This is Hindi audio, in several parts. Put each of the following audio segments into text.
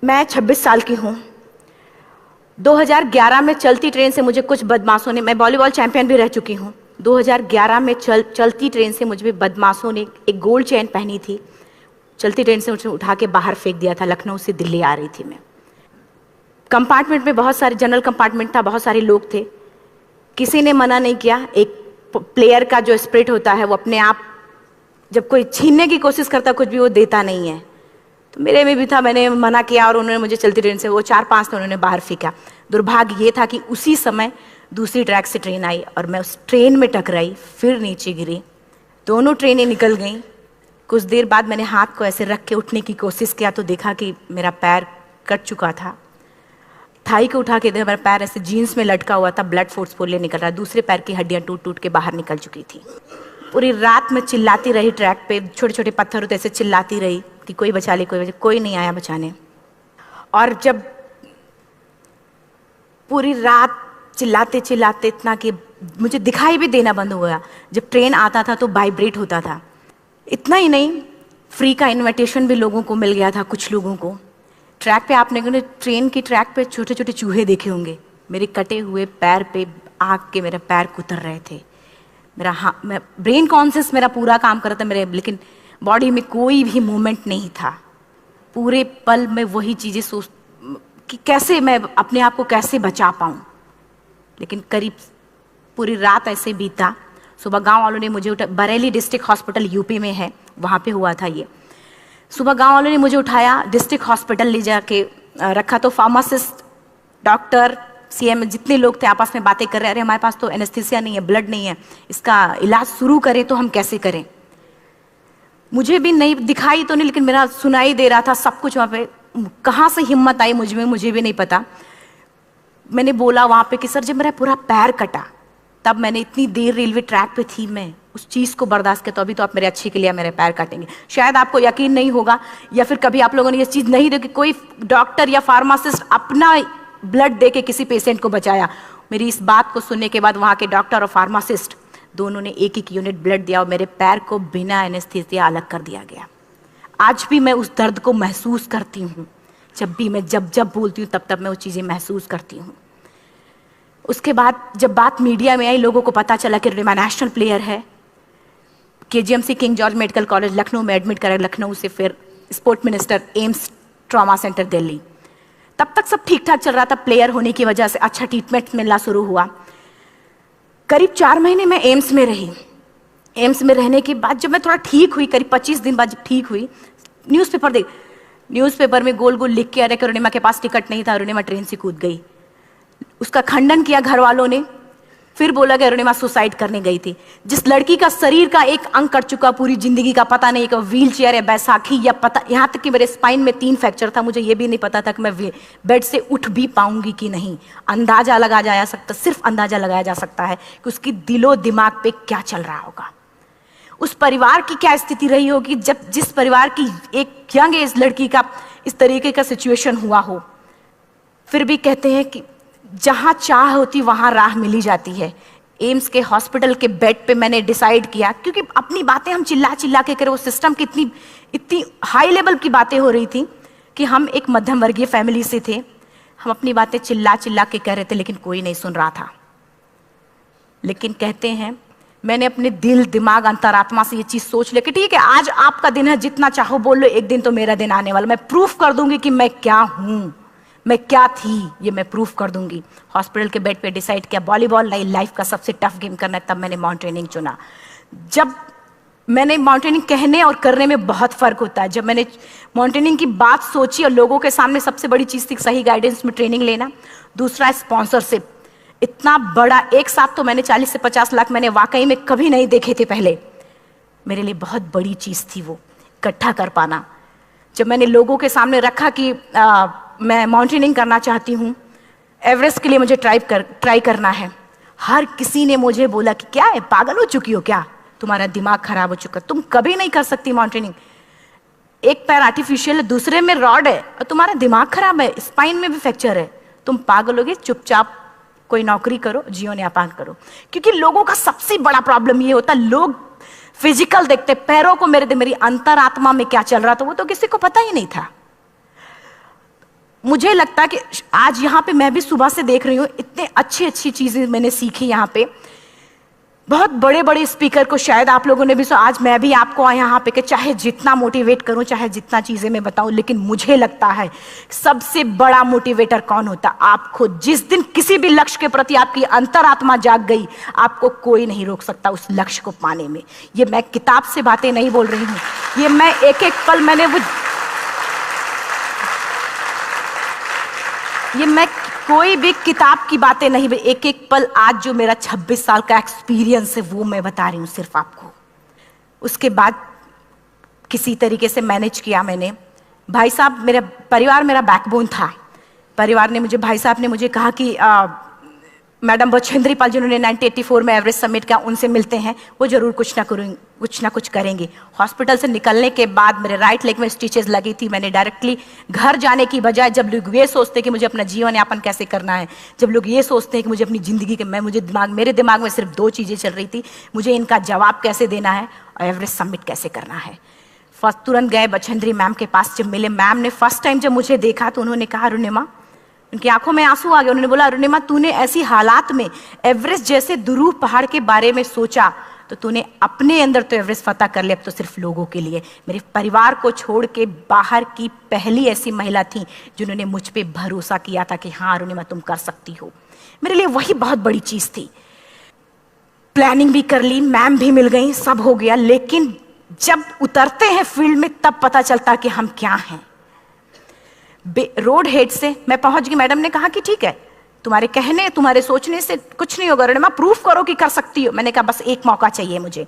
मैं 26 साल की हूँ। 2011 में चलती ट्रेन से मुझे कुछ बदमाशों ने, मैं वॉलीबॉल चैंपियन भी रह चुकी हूँ। 2011 में चलती ट्रेन से मुझे बदमाशों ने एक गोल्ड चेन पहनी थी, चलती ट्रेन से मुझे उठा के बाहर फेंक दिया था। लखनऊ से दिल्ली आ रही थी मैं। कंपार्टमेंट में बहुत सारे, जनरल कंपार्टमेंट था, बहुत सारे लोग थे। किसी ने मना नहीं किया। एक प्लेयर का जो स्पिरिट होता है वो अपने आप, जब कोई छीनने की कोशिश करता कुछ भी, वो देता नहीं है। तो मेरे में भी था, मैंने मना किया और उन्होंने मुझे चलती ट्रेन से, वो 4-5 थे, उन्होंने बाहर फेंका। दुर्भाग्य ये था कि उसी समय दूसरी ट्रैक से ट्रेन आई और मैं उस ट्रेन में टकराई, फिर नीचे गिरी। दोनों ट्रेनें निकल गईं। कुछ देर बाद मैंने हाथ को ऐसे रख के उठने की कोशिश किया तो देखा कि मेरा पैर कट चुका था। थाई को उठा के देखा, मेरा पैर ऐसे जीन्स में लटका हुआ था, ब्लड फोर्सफुली निकल रहा, दूसरे पैर की हड्डियां टूट टूट के बाहर निकल चुकी थी। पूरी रात में चिल्लाती रही ट्रैक पे, छोटे छोटे पत्थर होते ऐसे चिल्लाती रही कि कोई बचा ले, कोई नहीं आया बचाने। और जब पूरी रात चिल्लाते चिल्लाते इतना कि मुझे दिखाई भी देना बंद हो गया। जब ट्रेन आता था तो वाइब्रेट होता था। इतना ही नहीं, फ्री का इनविटेशन भी लोगों को मिल गया था, कुछ लोगों को। ट्रैक पे आपने ट्रेन की ट्रैक पे छोटे छोटे चूहे देखे होंगे, मेरे कटे हुए पैर पे आग के मेरे पैर कुतर रहे थे। मैं ब्रेन कॉन्शियस मेरा पूरा काम कर रहा था मेरे, लेकिन बॉडी में कोई भी मूवमेंट नहीं था। पूरे पल में वही चीज़ें सोच कि कैसे मैं अपने आप को कैसे बचा पाऊँ। लेकिन करीब पूरी रात ऐसे बीता। सुबह गांव वालों ने मुझे बरेली डिस्ट्रिक्ट हॉस्पिटल यूपी में है, वहाँ पे हुआ था ये। सुबह गांव वालों ने मुझे उठाया, डिस्ट्रिक्ट हॉस्पिटल ले जाके रखा। तो फार्मासिस्ट, डॉक्टर, सीएम, जितने लोग थे आपस में बातें कर रहे, अरे हमारे पास तो एनेस्थीसिया नहीं है, ब्लड नहीं है, इसका इलाज शुरू करें तो हम कैसे करें। मुझे भी नहीं दिखाई तो नहीं, लेकिन मेरा सुनाई दे रहा था सब कुछ। वहाँ पे कहाँ से हिम्मत आई मुझ में, मुझे भी नहीं पता। मैंने बोला वहाँ पे कि सर जब मेरा पूरा पैर कटा, तब मैंने इतनी देर रेलवे ट्रैक पे थी, मैं उस चीज़ को बर्दाश्त किया, तो अभी तो आप मेरे अच्छे के लिए मेरे पैर काटेंगे। शायद आपको यकीन नहीं होगा, या फिर कभी आप लोगों ने ये चीज़ नहीं देखी, कोई डॉक्टर या फार्मासिस्ट अपना ब्लड दे के किसी पेशेंट को बचाया। मेरी इस बात को सुनने के बाद वहाँ के डॉक्टर और फार्मासिस्ट दोनों ने एक एक यूनिट ब्लड दिया और मेरे पैर को बिना एनेस्थीसिया अलग कर दिया गया। आज भी मैं उस दर्द को महसूस करती हूँ। जब भी मैं जब बोलती हूँ तब मैं वो चीज़ें महसूस करती हूँ। उसके बाद जब बात मीडिया में आई, लोगों को पता चला कि रिमा नेशनल प्लेयर है, KGMC king George medical college Lucknow में एडमिट करा, लखनऊ से फिर sport minister, AIIMS trauma centre Delhi. तब तक सब ठीक ठाक चल रहा था, प्लेयर होने की वजह से अच्छा ट्रीटमेंट मिलना शुरू हुआ। करीब 4 महीने मैं एम्स में रही। एम्स में रहने के बाद जब मैं थोड़ा ठीक हुई, करीब 25 दिन बाद जब ठीक हुई, न्यूज़पेपर में गोल गोल लिख के आ रहा कि अरुणिमा के पास टिकट नहीं था, अरुणिमा ट्रेन से कूद गई। उसका खंडन किया घर वालों ने, फिर बोला कि अरुणिमा सुसाइड करने गई थी। जिस लड़की का शरीर का एक अंग कट चुका, पूरी जिंदगी का पता नहीं, कि व्हील चेयर है, बैसाखी, या पता, यहाँ तक कि मेरे स्पाइन में 3 फ्रैक्चर था, मुझे ये भी नहीं पता था कि मैं बेड से उठ भी पाऊंगी कि नहीं। अंदाजा लगाया जा सकता, सिर्फ अंदाजा लगाया जा सकता है कि उसकी दिलो दिमाग पे क्या चल रहा होगा, उस परिवार की क्या स्थिति रही होगी, जब जिस परिवार की एक यंग एज लड़की का इस तरीके का सिचुएशन हुआ हो। फिर भी कहते हैं कि जहाँ चाह होती वहाँ राह मिली जाती है। एम्स के हॉस्पिटल के बेड पे मैंने डिसाइड किया, क्योंकि अपनी बातें हम चिल्ला चिल्ला के करें, वो सिस्टम की इतनी हाई लेवल की बातें हो रही थी कि हम एक मध्यम वर्गीय फैमिली से थे, हम अपनी बातें चिल्ला चिल्ला के कह रहे थे, लेकिन कोई नहीं सुन रहा था। लेकिन कहते हैं मैंने अपने दिल, दिमाग, अंतरात्मा से ये चीज़ सोच ली कि ठीक है, आज आपका दिन है, जितना चाहो बोल लो, एक दिन तो मेरा दिन आने वाला, मैं प्रूफ कर दूंगी कि मैं क्या हूँ, मैं क्या थी, ये मैं प्रूफ कर दूंगी। हॉस्पिटल के बेड पे डिसाइड किया वॉलीबॉल लाइफ का सबसे टफ गेम करना है, तब मैंने माउंटेनिंग चुना। जब मैंने माउंटेनिंग कहने और करने में बहुत फ़र्क होता है। जब मैंने माउंटेनिंग की बात सोची और लोगों के सामने, सबसे बड़ी चीज़ थी सही गाइडेंस में ट्रेनिंग लेना, दूसरा स्पॉन्सरशिप। इतना बड़ा एक साथ तो मैंने 40 से 50 लाख मैंने वाकई में कभी नहीं देखे थे पहले। मेरे लिए बहुत बड़ी चीज़ थी वो इकट्ठा कर पाना। जब मैंने लोगों के सामने रखा कि मैं माउंटेनिंग करना चाहती हूँ, एवरेस्ट के लिए मुझे ट्राई करना है, हर किसी ने मुझे बोला कि क्या है, पागल हो चुकी हो क्या, तुम्हारा दिमाग खराब हो चुका, तुम कभी नहीं कर सकती माउंटेनिंग। एक पैर आर्टिफिशियल है, दूसरे में रॉड है, और तुम्हारा दिमाग खराब है, स्पाइन में भी फ्रैक्चर है, तुम पागल होगे, चुपचाप कोई नौकरी करो, जीवन यापन करो। क्योंकि लोगों का सबसे बड़ा प्रॉब्लम ये होता है, लोग फिजिकल देखते, पैरों को मेरी अंतरात्मा में क्या चल रहा था वो तो किसी को पता ही नहीं था। मुझे लगता है कि आज यहाँ पे मैं भी सुबह से देख रही हूँ, इतने अच्छी अच्छी चीजें मैंने सीखी यहाँ पे। बहुत बड़े बड़े स्पीकर को शायद आप लोगों ने भी आज मैं भी आपको यहाँ पे कि चाहे जितना मोटिवेट करूं, चाहे जितना चीजें मैं बताऊं, लेकिन मुझे लगता है सबसे बड़ा मोटिवेटर कौन होता? आप खुद। जिस दिन किसी भी लक्ष्य के प्रति आपकी अंतरात्मा जाग गई, आपको कोई नहीं रोक सकता उस लक्ष्य को पाने में। ये मैं किताब से बातें नहीं बोल रही हूँ, ये मैं एक एक पल मैंने मैं कोई भी किताब की बातें नहीं, एक एक पल आज जो मेरा 26 साल का एक्सपीरियंस है वो मैं बता रही हूँ सिर्फ आपको। उसके बाद किसी तरीके से मैनेज किया मैंने। भाई साहब, मेरा परिवार मेरा बैकबोन था। परिवार ने मुझे, भाई साहब ने मुझे कहा कि मैडम बछेंद्री पाल जिन्होंने 1984 में एवरेस्ट समिट किया, उनसे मिलते हैं, वो जरूर कुछ ना कुछ करेंगे। हॉस्पिटल से निकलने के बाद मेरे राइट लेग में स्टिचेस लगी थी। मैंने डायरेक्टली घर जाने की बजाय, जब लोग ये सोचते हैं कि मुझे अपना जीवन यापन कैसे करना है, जब लोग ये सोचते हैं कि मुझे अपनी जिंदगी के, मेरे दिमाग में सिर्फ 2 चीजें चल रही थी, मुझे इनका जवाब कैसे देना है और एवरेस्ट समिट कैसे करना है। फर्स्ट तुरंत गए बछेंद्री मैम के पास। जब मिले, मैम ने फर्स्ट टाइम जब मुझे देखा तो उन्होंने कहा, अरुणिमा, उनकी आंखों में आंसू आ गए। उन्होंने बोला, अरुणिमा, तूने ऐसी हालात में एवरेस्ट जैसे दुरूह पहाड़ के बारे में सोचा तो तूने अपने अंदर तो एवरेस्ट फतह कर लिया, अब तो सिर्फ लोगों के लिए। मेरे परिवार को छोड़ के बाहर की पहली ऐसी महिला थी जिन्होंने मुझ पे भरोसा किया था कि हाँ अरुणिमा, तुम कर सकती हो। मेरे लिए वही बहुत बड़ी चीज थी। प्लानिंग भी कर ली, मैम भी मिल गई, सब हो गया। लेकिन जब उतरते हैं फील्ड में तब पता चलता कि हम क्या हैं। रोड हेड से मैं पहुंच गई। मैडम ने कहा कि ठीक है, तुम्हारे कहने, तुम्हारे सोचने से कुछ नहीं होगा अरुणिमा, प्रूफ करो कि कर सकती हो। मैंने कहा बस एक मौका चाहिए मुझे।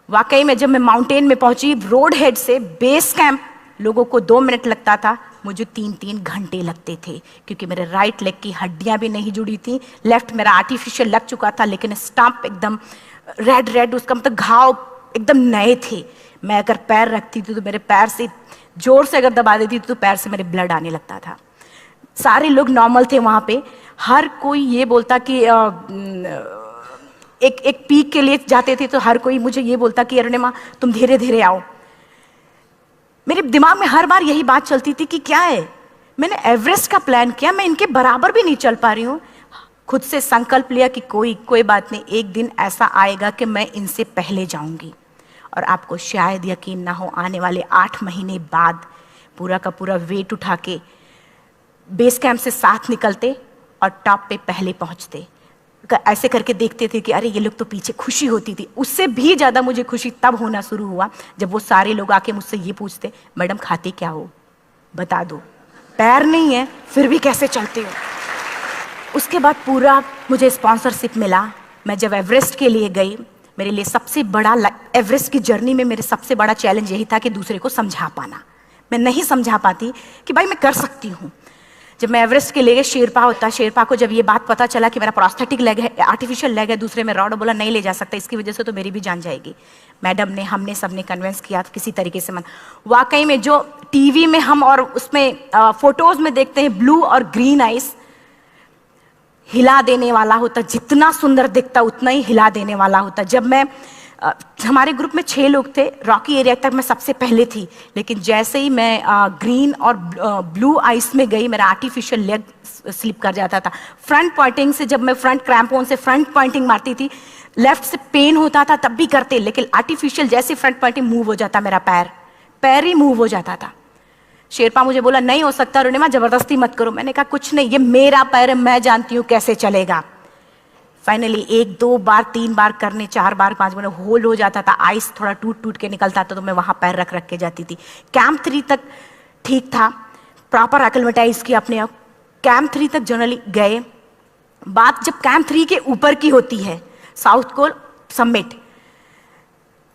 वाकई में जब मैं माउंटेन में पहुंची, रोड हेड से बेस कैंप लोगों को 2 मिनट लगता था, मुझे 3-3 घंटे लगते थे, क्योंकि मेरे राइट लेग की हड्डियां भी नहीं जुड़ी थी। लेफ्ट मेरा आर्टिफिशियल लग चुका था, लेकिन स्टंप एकदम रेड, उसका मतलब घाव एकदम नए थे। मैं अगर पैर रखती थी तो मेरे पैर से जोर से अगर दबा देती थी तो पैर से मेरे ब्लड आने लगता था। सारे लोग नॉर्मल थे वहां पे। हर कोई ये बोलता कि एक पीक के लिए जाते थे तो हर कोई मुझे ये बोलता कि अरुणिमा, तुम धीरे धीरे आओ। मेरे दिमाग में हर बार यही बात चलती थी कि क्या है, मैंने एवरेस्ट का प्लान किया, मैं इनके बराबर भी नहीं चल पा रही हूँ। खुद से संकल्प लिया कि कोई बात नहीं, एक दिन ऐसा आएगा कि मैं इनसे पहले जाऊंगी। और आपको शायद यकीन ना हो, आने वाले 8 महीने बाद पूरा का पूरा वेट उठा के बेस कैंप से साथ निकलते और टॉप पे पहले पहुंचते। ऐसे करके देखते थे कि अरे ये लोग तो पीछे। खुशी होती थी। उससे भी ज्यादा मुझे खुशी तब होना शुरू हुआ जब वो सारे लोग आके मुझसे ये पूछते, मैडम खाते क्या हो, बता दो। पैर नहीं है फिर भी कैसे चलते हो। उसके बाद पूरा मुझे स्पॉन्सरशिप मिला। मैं जब एवरेस्ट के लिए गई, मेरे लिए सबसे बड़ा, एवरेस्ट की जर्नी में मेरे सबसे बड़ा चैलेंज यही था कि दूसरे को समझा पाना। मैं नहीं समझा पाती कि भाई मैं कर सकती हूँ। जब मैं एवरेस्ट के लिए, शेरपा होता, शेरपा को जब ये बात पता चला कि मेरा प्रोस्थेटिक लेग है, आर्टिफिशियल लेग है, दूसरे में रॉड, बोला नहीं ले जा सकता, इसकी वजह से तो मेरी भी जान जाएगी। मैडम ने, हमने सबने कन्विंस किया किसी तरीके से। मन वाकई में जो टीवी में हम और उसमें फोटोज में देखते हैं, ब्लू और ग्रीन आइस, हिला देने वाला होता। जितना सुंदर दिखता उतना ही हिला देने वाला होता। जब मैं, हमारे ग्रुप में 6 लोग थे, रॉकी एरिया तक मैं सबसे पहले थी, लेकिन जैसे ही मैं ग्रीन और ब्लू आइस में गई, मेरा आर्टिफिशियल लेग स्लिप कर जाता था। फ्रंट पॉइंटिंग से, जब मैं फ्रंट क्रैम्पोन से फ्रंट पॉइंटिंग मारती थी, लेफ्ट से पेन होता था तब भी करते, लेकिन आर्टिफिशियल जैसे फ्रंट पॉइंटिंग मूव हो जाता, मेरा पैर ही मूव हो जाता था। शेरपा मुझे बोला नहीं हो सकता अरुणिमा, जबरदस्ती मत करो। मैंने कहा कुछ नहीं, ये मेरा पैर है, मैं जानती हूँ कैसे चलेगा। फाइनली 1, 2 बार, 3 बार करने, 4 बार, 5 बार होल्ड हो जाता था। आइस थोड़ा टूट के निकलता था तो मैं वहां पैर रख के जाती थी। कैंप 3 तक ठीक था, प्रॉपर एक्लेमेटाइज किया अपने आप। कैंप 3 तक जनरली गए। बात जब कैंप 3 के ऊपर की होती है, साउथ कोल समिट,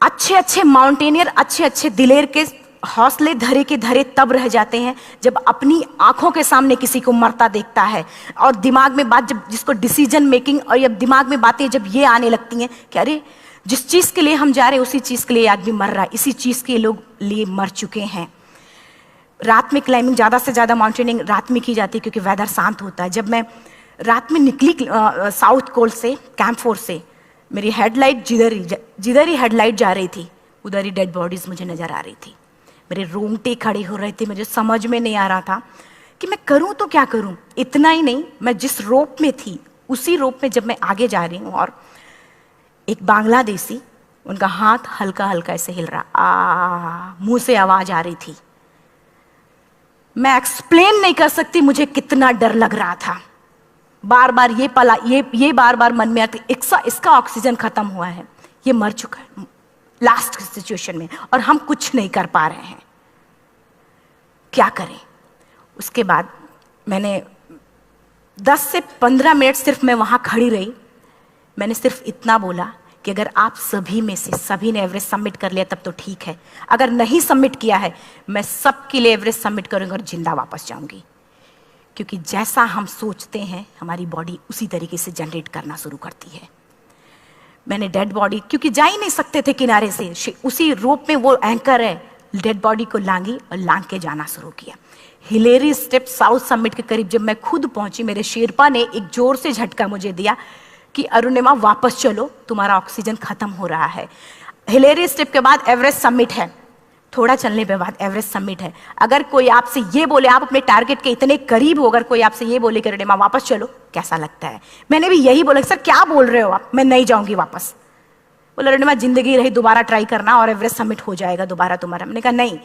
अच्छे माउंटेनियर, अच्छे दिलेर के हौसले धरे के धरे तब रह जाते हैं जब अपनी आंखों के सामने किसी को मरता देखता है। और दिमाग में बात, जब जिसको डिसीजन मेकिंग, और जब दिमाग में बातें जब ये आने लगती हैं कि अरे जिस चीज के लिए हम जा रहे हैं उसी चीज के लिए आदमी मर रहा है, इसी चीज के लोग लिए मर चुके हैं। रात में क्लाइंबिंग, ज्यादा से ज्यादा माउंटेनिंग रात में की जाती है क्योंकि वेदर शांत होता है। जब मैं रात में निकली साउथ कोल से, कैंप 4 से, मेरी हेडलाइट जिधर ही हेडलाइट जा रही थी उधर ही डेड बॉडीज मुझे नजर आ रही थी। मेरे रोंगटे खड़े हो रहे थे। मुझे समझ में नहीं आ रहा था कि कि मैं करूं तो क्या करूं। इतना ही नहीं, मैं जिस रोप में थी उसी रोप में जब मैं आगे जा रही हूं और एक बांग्लादेशी, उनका हाथ हल्का हल्का ऐसे हिल रहा, मुंह से आवाज आ रही थी। मैं एक्सप्लेन नहीं कर सकती मुझे कितना डर लग रहा था। बार बार ये बार बार मन में आती, इसका ऑक्सीजन खत्म हुआ है, ये मर चुका है लास्ट सिचुएशन में, और हम कुछ नहीं कर पा रहे हैं, क्या करें। उसके बाद मैंने 10 से 15 मिनट सिर्फ मैं वहां खड़ी रही। मैंने सिर्फ इतना बोला कि अगर आप सभी में से सभी ने एवरेस्ट सबमिट कर लिया तब तो ठीक है, अगर नहीं सबमिट किया है मैं सबके लिए एवरेस्ट सबमिट करूंगी और जिंदा वापस जाऊंगी। क्योंकि जैसा हम सोचते हैं हमारी बॉडी उसी तरीके से जनरेट करना शुरू करती है। मैंने डेड बॉडी, क्योंकि जा ही नहीं सकते थे किनारे से, उसी रोप में वो एंकर है, डेड बॉडी को लांगी और लांग के जाना शुरू किया। हिलेरी स्टेप साउथ समिट के करीब जब मैं खुद पहुंची, मेरे शेरपा ने एक जोर से झटका मुझे दिया कि अरुणिमा वापस चलो, तुम्हारा ऑक्सीजन खत्म हो रहा है। हिलेरी स्टेप के बाद एवरेस्ट समिट है, थोड़ा चलने के बाद एवरेस्ट समिट है। अगर कोई आपसे ये बोले, आप अपने टारगेट के इतने करीब हो, अगर कोई आपसे ये बोले कि अरुणिमा वापस चलो, कैसा लगता है। मैंने भी यही बोला, सर क्या बोल रहे हो आप, मैं नहीं जाऊंगी वापस। बोला अरुणिमा जिंदगी रही, दोबारा ट्राई करना और एवरेस्ट समिट हो जाएगा दोबारा तुम्हारा। मैंने कहा नहीं,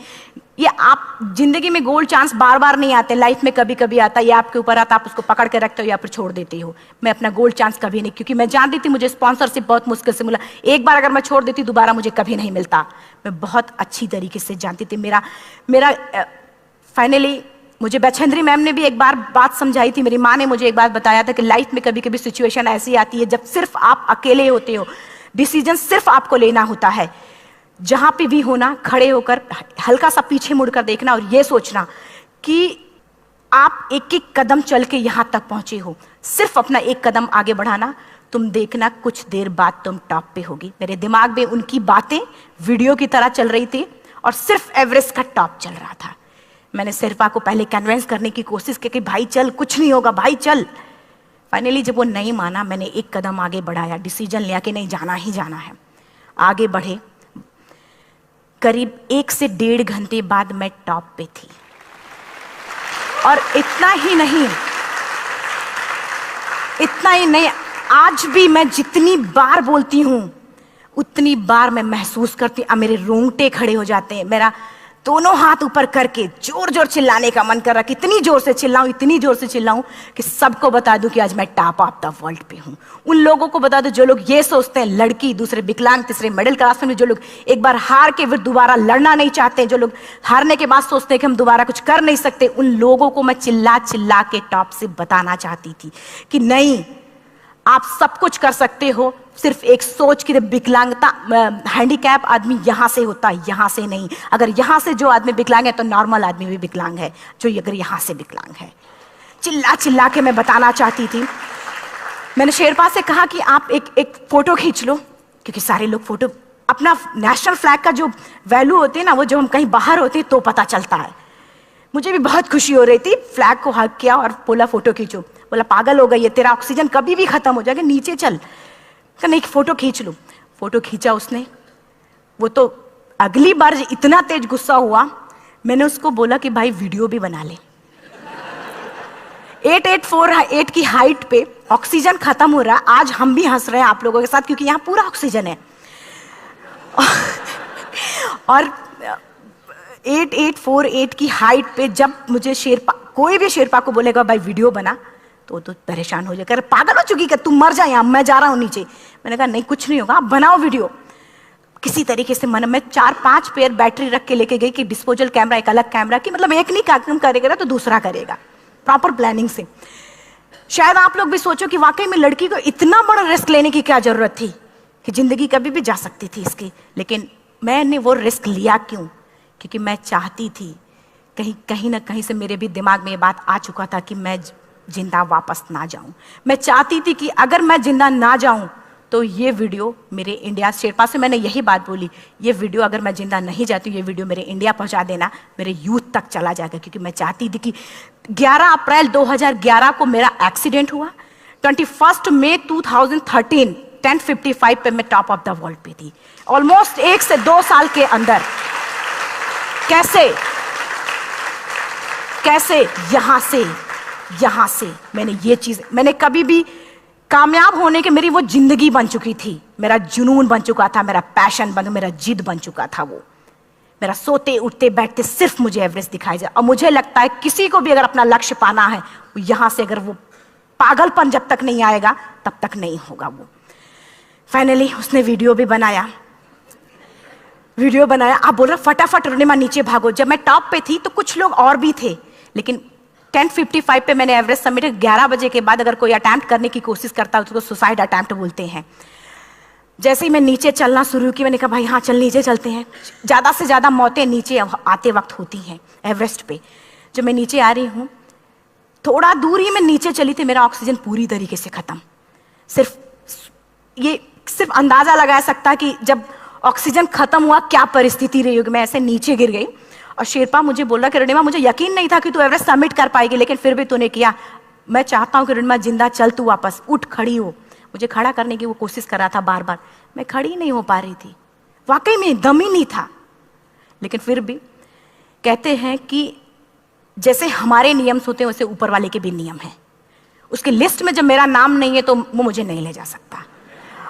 ये आप जिंदगी में गोल्ड चांस बार बार नहीं आते, लाइफ में कभी कभी आता है, ये आपके ऊपर आता, आप उसको पकड़ के रखते हो या फिर छोड़ देते हो। मैं अपना गोल्ड चांस कभी नहीं, क्योंकि मैं जानती थी मुझे स्पॉन्सरशिप बहुत मुश्किल से मिला, एक बार अगर मैं छोड़ देती दोबारा मुझे कभी नहीं मिलता। मैं बहुत अच्छी तरीके से जानती थी। मेरा फाइनली मुझे बछेंद्री मैम ने भी एक बार बात समझाई थी, मेरी माँ ने मुझे एक बात बताया था कि लाइफ में कभी कभी सिचुएशन ऐसी आती है जब सिर्फ आप अकेले होते हो, डिसीजन सिर्फ आपको लेना होता है। जहां पे भी होना, खड़े होकर हल्का सा पीछे मुड़कर देखना और ये सोचना कि आप एक एक कदम चल के यहां तक पहुंचे हो, सिर्फ अपना एक कदम आगे बढ़ाना, तुम देखना कुछ देर बाद तुम टॉप पे होगी। मेरे दिमाग में उनकी बातें वीडियो की तरह चल रही थी और सिर्फ एवरेस्ट का टॉप चल रहा था। मैंने शेरपा को पहले कन्विंस करने की कोशिश की कि भाई चल, कुछ नहीं होगा भाई चल। फाइनली जब वो नहीं माना, मैंने एक कदम आगे बढ़ाया, डिसीजन लिया कि नहीं जाना ही जाना है। आगे बढ़े, करीब 1 से 1.5 घंटे बाद मैं टॉप पे थी। और इतना ही नहीं, आज भी मैं जितनी बार बोलती हूं उतनी बार मैं महसूस करती, अब मेरे रोंगटे खड़े हो जाते हैं, मेरा दोनों हाथ ऊपर करके जोर जोर चिल्लाने का मन कर रहा, कितनी जोर से चिल्लाऊं, इतनी जोर से चिल्लाऊं कि सबको बता दूं कि आज मैं टॉप ऑफ द वर्ल्ड पे हूं। उन लोगों को बता दूं जो लोग ये सोचते हैं, लड़की, दूसरे विकलांग, तीसरे मिडिल क्लास में, जो लोग एक बार हार के फिर दोबारा लड़ना नहीं चाहते, जो लोग हारने के बाद सोचते हैं कि हम दोबारा कुछ कर नहीं सकते, उन लोगों को मैं चिल्ला चिल्ला के टॉप से बताना चाहती थी कि नहीं, आप सब कुछ कर सकते हो, सिर्फ एक सोच की विकलांगता, हैंडीकैप आदमी यहां से होता है, यहां से नहीं। अगर यहां से जो आदमी विकलांग है तो नॉर्मल आदमी भी विकलांग है, जो अगर यहां से विकलांग है। चिल्ला चिल्ला के मैं बताना चाहती थी। मैंने शेरपा से कहा कि आप एक फोटो खींच लो, क्योंकि सारे लोग फोटो, अपना नेशनल फ्लैग का जो वैल्यू होती है ना, वो जो हम कहीं बाहर होते हैं तो पता चलता है। मुझे भी बहुत खुशी हो रही थी, फ्लैग को हग किया और बोला फोटो खींचो। बोला पागल हो गई है, तेरा ऑक्सीजन कभी भी खत्म हो जाएगा, नीचे चल। नहीं, फोटो खींच लो। फोटो खींचा उसने। वो तो अगली बार इतना तेज गुस्सा हुआ, मैंने उसको बोला कि भाई वीडियो भी बना ले। 8848 की हाइट पे ऑक्सीजन खत्म हो रहा है, आज हम भी हंस रहे हैं आप लोगों के साथ क्योंकि यहाँ पूरा ऑक्सीजन है। और 8848 की हाइट पे जब मुझे शेरपा, कोई भी शेरपा को बोलेगा भाई वीडियो बना, तो परेशान हो जाएगा, पागल हो चुकी, तुम मर जाए, यहाँ मैं जा रहा हूं नीचे। मैंने कहा नहीं, कुछ नहीं होगा, आप बनाओ वीडियो। किसी तरीके से मन में 4-5 पेयर बैटरी रख के लेके गई कि डिस्पोजल कैमरा, एक अलग कैमरा, कि मतलब एक नहीं काम करेगा तो दूसरा करेगा, प्रॉपर प्लानिंग से। शायद आप लोग भी सोचो कि वाकई में लड़की को इतना बड़ा रिस्क लेने की क्या जरूरत थी, कि जिंदगी कभी भी जा सकती थी इसकी। लेकिन मैंने वो रिस्क लिया क्यों? क्योंकि मैं चाहती थी, कहीं ना कहीं से मेरे भी दिमाग में ये बात आ चुका था कि मैं जिंदा वापस ना जाऊं। मैं चाहती थी कि अगर मैं जिंदा ना जाऊं तो ये वीडियो मेरे इंडिया, शेरपा से मैंने यही बात बोली, ये वीडियो अगर मैं जिंदा नहीं जाती, ये वीडियो मेरे इंडिया पहुंचा देना, मेरे यूथ तक चला जाएगा। क्योंकि मैं चाहती थी कि 11 अप्रैल 2011 को मेरा एक्सीडेंट हुआ, 21 मई 2013 10:55 पे मैं टॉप ऑफ द वर्ल्ड पे थी। ऑलमोस्ट 1 से 2 साल के अंदर कैसे कैसे? यहां से मैंने ये चीज, मैंने कभी भी कामयाब होने के, मेरी वो जिंदगी बन चुकी थी, मेरा जुनून बन चुका था, मेरा पैशन मेरा जिद बन चुका था। वो मेरा सोते उठते बैठते सिर्फ मुझे एवरेस्ट दिखाई जाए। और मुझे लगता है किसी को भी अगर अपना लक्ष्य पाना है, यहां से अगर वो पागलपन जब तक नहीं आएगा तब तक नहीं होगा। वो फाइनली उसने वीडियो बनाया। आप बोल रहे फटाफट अरुणिमा नीचे भागो। जब मैं टॉप पे थी तो कुछ लोग और भी थे, लेकिन 10:55 पे मैंने एवरेस्ट समिट, 11 बजे के बाद अगर कोई अटैम्प्ट करने की कोशिश करता है तो उसको सुसाइड अटैम्प्ट बोलते हैं। जैसे ही मैं नीचे चलना शुरू की, मैंने कहा भाई हाँ चल नीचे चलते हैं। ज़्यादा से ज़्यादा मौतें नीचे आते वक्त होती हैं एवरेस्ट पे। जब मैं नीचे आ रही हूँ, थोड़ा दूर ही मैं नीचे चली थी, मेरा ऑक्सीजन पूरी तरीके से खत्म। सिर्फ अंदाजा लगाया सकता कि जब ऑक्सीजन खत्म हुआ क्या परिस्थिति रही होगी। मैं ऐसे नीचे गिर गई और शेरपा मुझे बोल रहा कि अरुणिमा मुझे यकीन नहीं था कि तू एवरेस्ट सबमिट कर पाएगी, लेकिन फिर भी तूने किया। मैं चाहता हूँ कि अरुणिमा जिंदा चल, तू वापस उठ, खड़ी हो। मुझे खड़ा करने की वो कोशिश कर रहा था बार बार, मैं खड़ी नहीं हो पा रही थी। वाकई में दम ही नहीं था। लेकिन फिर भी कहते हैं कि जैसे हमारे नियम होते हैं वैसे ऊपर वाले के भी नियम हैं। उसकी लिस्ट में जब मेरा नाम नहीं है तो वो मुझे नहीं ले जा सकता।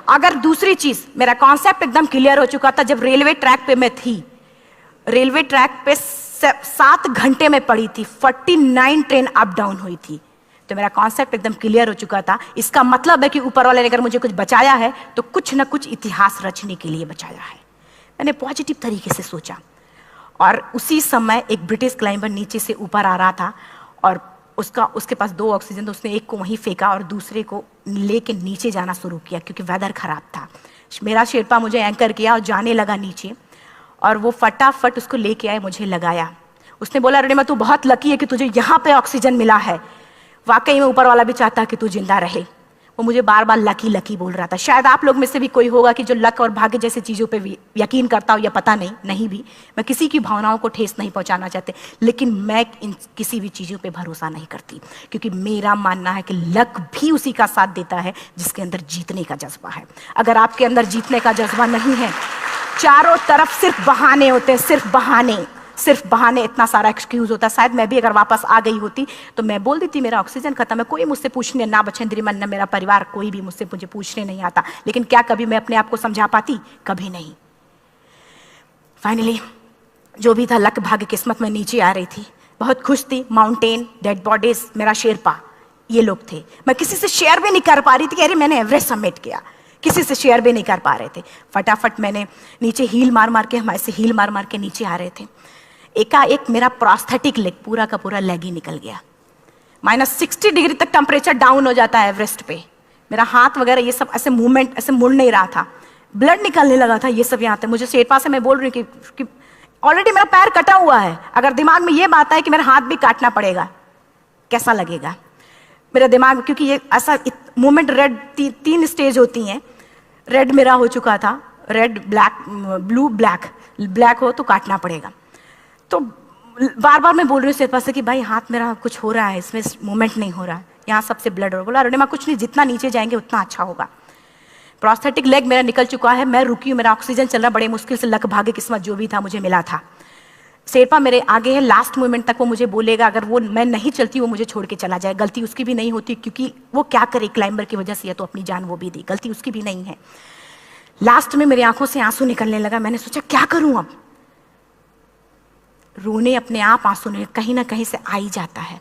अगर दूसरी चीज, मेरा कॉन्सेप्ट एकदम क्लियर हो चुका था। जब रेलवे ट्रैक पे मैं थी, रेलवे ट्रैक पे 7 घंटे में पड़ी थी, 49 ट्रेन अप डाउन हुई थी, तो मेरा कॉन्सेप्ट एकदम क्लियर हो चुका था। इसका मतलब है कि ऊपर वाले ने अगर मुझे कुछ बचाया है तो कुछ ना कुछ इतिहास रचने के लिए बचाया है। मैंने पॉजिटिव तरीके से सोचा। और उसी समय एक ब्रिटिश क्लाइंबर नीचे से ऊपर आ रहा था और उसके पास 2 ऑक्सीजन, तो उसने एक को वहीं फेंका और दूसरे को लेके नीचे जाना शुरू किया क्योंकि वेदर खराब था। मेरा शेरपा मुझे एंकर किया और जाने लगा नीचे, और वो फटाफट उसको लेके आए, मुझे लगाया। उसने बोला अरुणिमा तू बहुत लकी है कि तुझे यहाँ पे ऑक्सीजन मिला है। वाकई में ऊपर वाला भी चाहता कि तू जिंदा रहे। वो मुझे बार बार लकी लकी बोल रहा था। शायद आप लोग में से भी कोई होगा कि जो लक और भाग्य जैसी चीज़ों पे यकीन करता हो, या पता नहीं भी। मैं किसी की भावनाओं को ठेस नहीं पहुंचाना चाहती, लेकिन मैं इन किसी भी चीज़ों पे भरोसा नहीं करती, क्योंकि मेरा मानना है कि लक भी उसी का साथ देता है जिसके अंदर जीतने का जज्बा है। अगर आपके अंदर जीतने का जज्बा नहीं है, चारों तरफ सिर्फ बहाने होते हैं, सिर्फ बहाने, इतना सारा एक्सक्यूज होता है। शायद मैं भी अगर वापस आ गई होती तो मैं बोल देती मेरा ऑक्सीजन खत्म है, कोई मुझसे पूछने, ना बछेंद्री मन, ना मेरा परिवार, कोई भी मुझे पूछने नहीं आता। लेकिन क्या कभी मैं अपने आप को समझा पाती? कभी नहीं। फाइनली जो भी था, लक भाग्य किस्मत में नीचे आ रही थी, बहुत खुश थी। माउंटेन, डेड बॉडीज, मेरा शेरपा, ये लोग थे। मैं किसी से शेयर भी नहीं कर पा रही थी कि अरे मैंने एवरेस्ट सबमिट किया, किसी से शेयर भी नहीं कर पा रहे थे। फटाफट मैंने नीचे हील मार के, हम ऐसे हील मार के नीचे आ रहे थे। एकाएक मेरा प्रोस्थेटिक लेग, पूरा का पूरा लेग ही निकल गया। -60 डिग्री तक टेम्परेचर डाउन हो जाता है एवरेस्ट पे। मेरा हाथ वगैरह ये सब ऐसे मूवमेंट, ऐसे मुड़ नहीं रहा था, ब्लड निकलने लगा था, ये सब यहाँ था। मुझे शेरपा से मैं बोल रही हूँ कि ऑलरेडी मेरा पैर कटा हुआ है, अगर दिमाग में ये बात है कि मेरा हाथ भी काटना पड़ेगा, कैसा लगेगा मेरा दिमाग। क्योंकि ये ऐसा मूवमेंट, रेड 3 स्टेज होती हैं। रेड मेरा हो चुका था, रेड, ब्लैक, ब्लू, ब्लैक हो तो काटना पड़ेगा। तो बार बार मैं बोल रही हूँ शेरपा से कि भाई हाथ मेरा कुछ हो रहा है, इसमें मूवमेंट नहीं हो रहा है, यहाँ सबसे ब्लड हो रहा है। बोला अरुणिमा कुछ नहीं, जितना नीचे जाएंगे उतना अच्छा होगा। प्रोस्थेटिक लेग मेरा निकल चुका है, मैं रुकी हूँ, मेरा ऑक्सीजन चल रहा, बड़े मुश्किल से लक भाग्य किस्मत जो भी था मुझे मिला था। शेरपा मेरे आगे है, लास्ट मोमेंट तक वो मुझे बोलेगा, अगर वो मैं नहीं चलती वो मुझे छोड़ के चला जाए। गलती उसकी भी नहीं होती, क्योंकि वो क्या करे क्लाइंबर की वजह से, या तो अपनी जान वो भी दी, गलती उसकी भी नहीं है। लास्ट में मेरी आंखों से आंसू निकलने लगा। मैंने सोचा क्या करूं अब। रोने अपने आप आंसू ने कहीं ना कहीं से आ ही जाता है।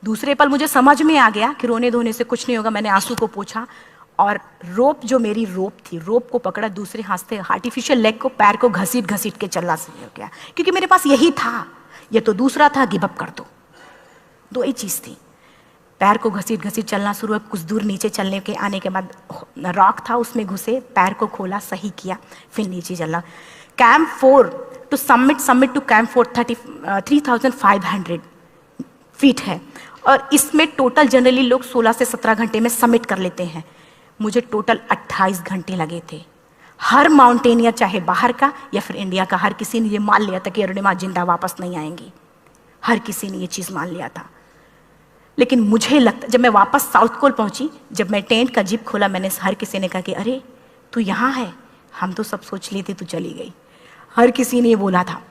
दूसरे पल मुझे समझ में आ गया कि रोने धोने से कुछ नहीं होगा। मैंने आंसू को पोंछा और रोप, जो मेरी रोप थी, रोप को पकड़ा, दूसरे हाथ से आर्टिफिशियल लेग को, पैर को घसीट के चलना शुरू हो गया, क्योंकि मेरे पास यही था। ये तो दूसरा था, गिव अप कर दो ही चीज थी। पैर को घसीट चलना शुरू हुआ। कुछ दूर नीचे चलने के आने के बाद रॉक था, उसमें घुसे, पैर को खोला, सही किया, फिर नीचे चलना। Camp 4 to summit to camp 4 3500 feet है, और इसमें टोटल जनरली लोग 16 से 17 घंटे में सबमिट कर लेते हैं। मुझे टोटल 28 घंटे लगे थे। हर माउंटेनियर, चाहे बाहर का या फिर इंडिया का, हर किसी ने ये मान लिया था कि अरुणिमा जिंदा वापस नहीं आएंगी। हर किसी ने ये चीज़ मान लिया था। लेकिन मुझे लगता, जब मैं वापस साउथ कोल पहुंची, जब मैं टेंट का जिप खोला, मैंने हर किसी ने कहा कि अरे तू यहाँ है, हम तो सब सोच लिए थे तू चली गई। हर किसी ने ये बोला था।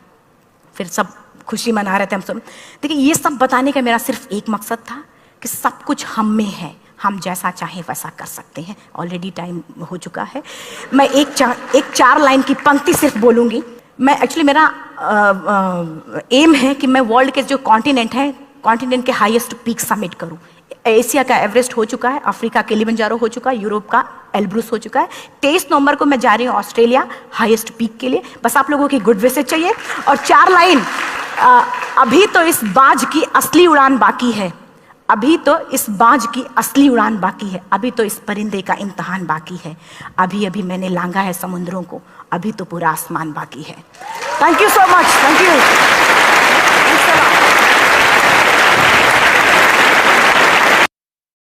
फिर सब खुशी मना रहे थे हम सब। देखिए, ये सब बताने का मेरा सिर्फ एक मकसद था कि सब कुछ हम में है, हम जैसा चाहें वैसा कर सकते हैं। ऑलरेडी टाइम हो चुका है। मैं एक चार लाइन की पंक्ति सिर्फ बोलूँगी। मैं एक्चुअली मेरा एम है कि मैं वर्ल्ड के जो कॉन्टिनेंट हैं, कॉन्टिनेंट के हाईएस्ट पीक समिट करूँ। एशिया का एवरेस्ट हो चुका है, अफ्रीका किलिमंजारो हो चुका है, यूरोप का एल्ब्रुस हो चुका है। 23 नवंबर को मैं जा रही हूँ ऑस्ट्रेलिया हाईएस्ट पीक के लिए। बस आप लोगों की गुड विशेस चाहिए। और 4 लाइन, अभी तो इस बाज की असली उड़ान बाकी है, अभी तो इस बाज की असली उड़ान बाकी है, अभी तो इस परिंदे का इम्तहान बाकी है, अभी अभी मैंने लांघा है समुद्रों को, अभी तो पूरा आसमान बाकी है। Thank you so much, thank you.